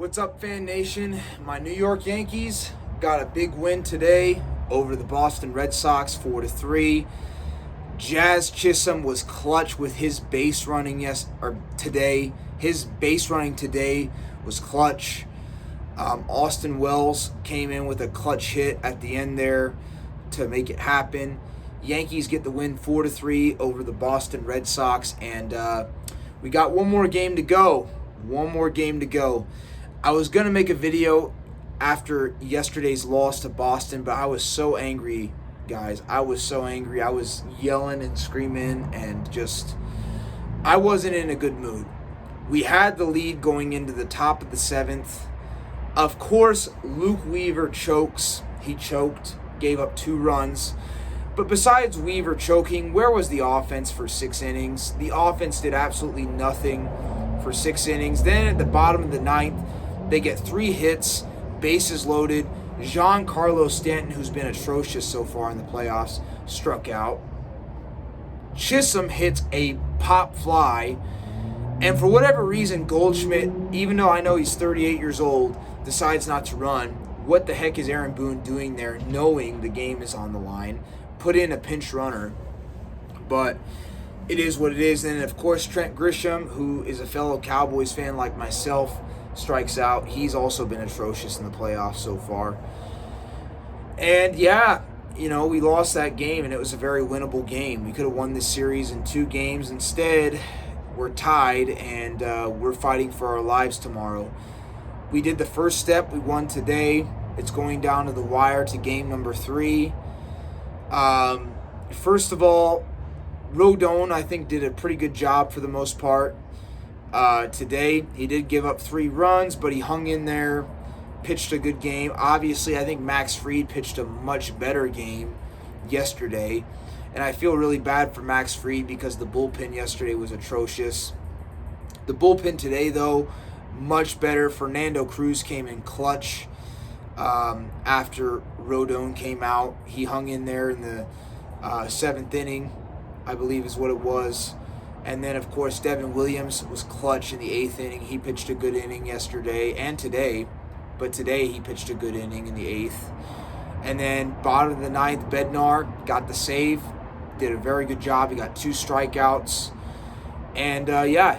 What's up, Fan Nation? My New York Yankees got a big win today over the Boston Red Sox, 4-3. Jazz Chisholm was clutch with his base running today. His base running today was clutch. Austin Wells came in with a clutch hit at the end there to make it happen. Yankees get the win 4-3 over the Boston Red Sox, and we got one more game to go. I was going to make a video after yesterday's loss to Boston, but I was so angry, guys. I was so angry. I was yelling and screaming and I wasn't in a good mood. We had the lead going into the top of the seventh. Of course, Luke Weaver chokes. He choked, gave up 2 runs. But besides Weaver choking, where was the offense for 6 innings? The offense did absolutely nothing for 6 innings. Then at the bottom of the ninth, they get 3 hits, bases loaded. Giancarlo Stanton, who's been atrocious so far in the playoffs, struck out. Chisholm hits a pop fly. And for whatever reason, Goldschmidt, even though I know he's 38 years old, decides not to run. What the heck is Aaron Boone doing there, knowing the game is on the line? Put in a pinch runner. But it is what it is. And of course, Trent Grisham, who is a fellow Cowboys fan like myself, strikes out. He's also been atrocious in the playoffs so far. And yeah, we lost that game, and it was a very winnable game. We could have won this series in 2 games. Instead, we're tied, and we're fighting for our lives tomorrow. We did the first step. We won today. It's going down to the wire to game number 3. First of all, Rodon, I think, did a pretty good job for the most part. Today, he did give up 3 runs, but he hung in there, pitched a good game. Obviously, I think Max Fried pitched a much better game yesterday, and I feel really bad for Max Fried because the bullpen yesterday was atrocious. The bullpen today, though, much better. Fernando Cruz came in clutch after Rodon came out. He hung in there in the 7th inning, I believe is what it was. And then, of course, Devin Williams was clutch in the 8th inning. He pitched a good inning yesterday and today, but today he pitched a good inning in the 8th. And then bottom of the 9th, Bednar got the save, did a very good job. He got 2 strikeouts. And,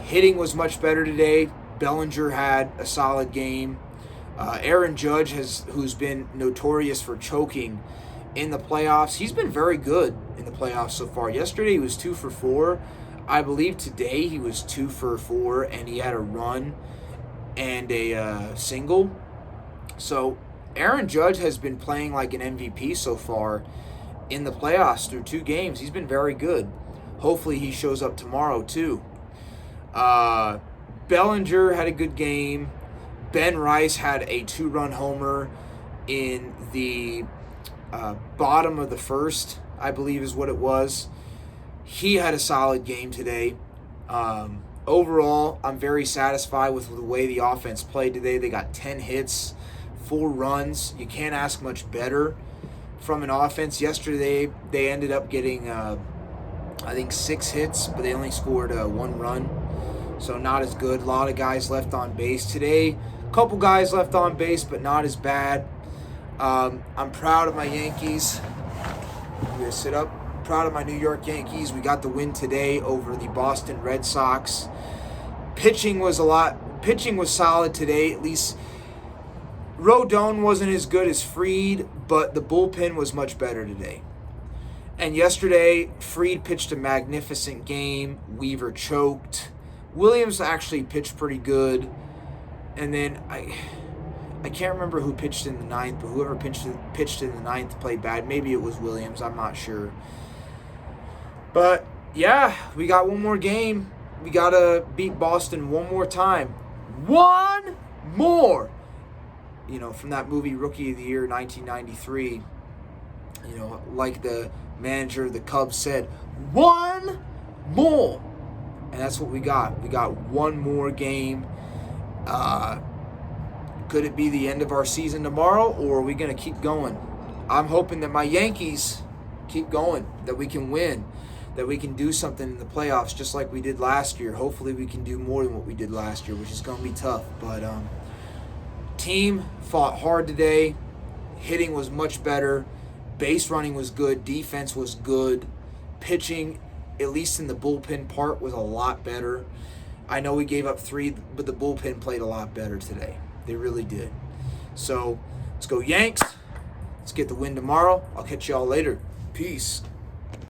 hitting was much better today. Bellinger had a solid game. Aaron Judge, who's been notorious for choking in the playoffs, he's been very good in the playoffs so far. Yesterday he was 2 for 4. I believe today he was 2 for 4, and he had a run and a single. So Aaron Judge has been playing like an MVP so far in the playoffs through 2 games. He's been very good. Hopefully he shows up tomorrow too. Bellinger had a good game. Ben Rice had a 2-run homer in the bottom of the 1st, I believe is what it was. He had a solid game today. Overall, I'm very satisfied with the way the offense played today. They got 10 hits, 4 runs. You can't ask much better from an offense. Yesterday, they ended up getting, 6 hits, but they only scored 1 run. So not as good. A lot of guys left on base. Today, a couple guys left on base, but not as bad. I'm proud of my Yankees. I'm going to sit up. Proud of my New York Yankees. We got the win today over the Boston Red Sox. Pitching was solid today. At least Rodon wasn't as good as Fried, but the bullpen was much better today. And yesterday, Fried pitched a magnificent game. Weaver choked. Williams actually pitched pretty good. And then I can't remember who pitched in the 9th, but whoever pitched in the 9th played bad. Maybe it was Williams. I'm not sure. But, yeah, we got one more game. We got to beat Boston one more time. One more! From that movie Rookie of the Year 1993, like the manager of the Cubs said, one more! And that's what we got. We got one more game. Could it be the end of our season tomorrow, or are we going to keep going? I'm hoping that my Yankees keep going, that we can win, that we can do something in the playoffs just like we did last year. Hopefully we can do more than what we did last year, which is going to be tough. But Team fought hard today. Hitting was much better. Base running was good. Defense was good. Pitching, at least in the bullpen part, was a lot better. I know we gave up 3, but the bullpen played a lot better today. They really did. So let's go Yanks. Let's get the win tomorrow. I'll catch y'all later. Peace.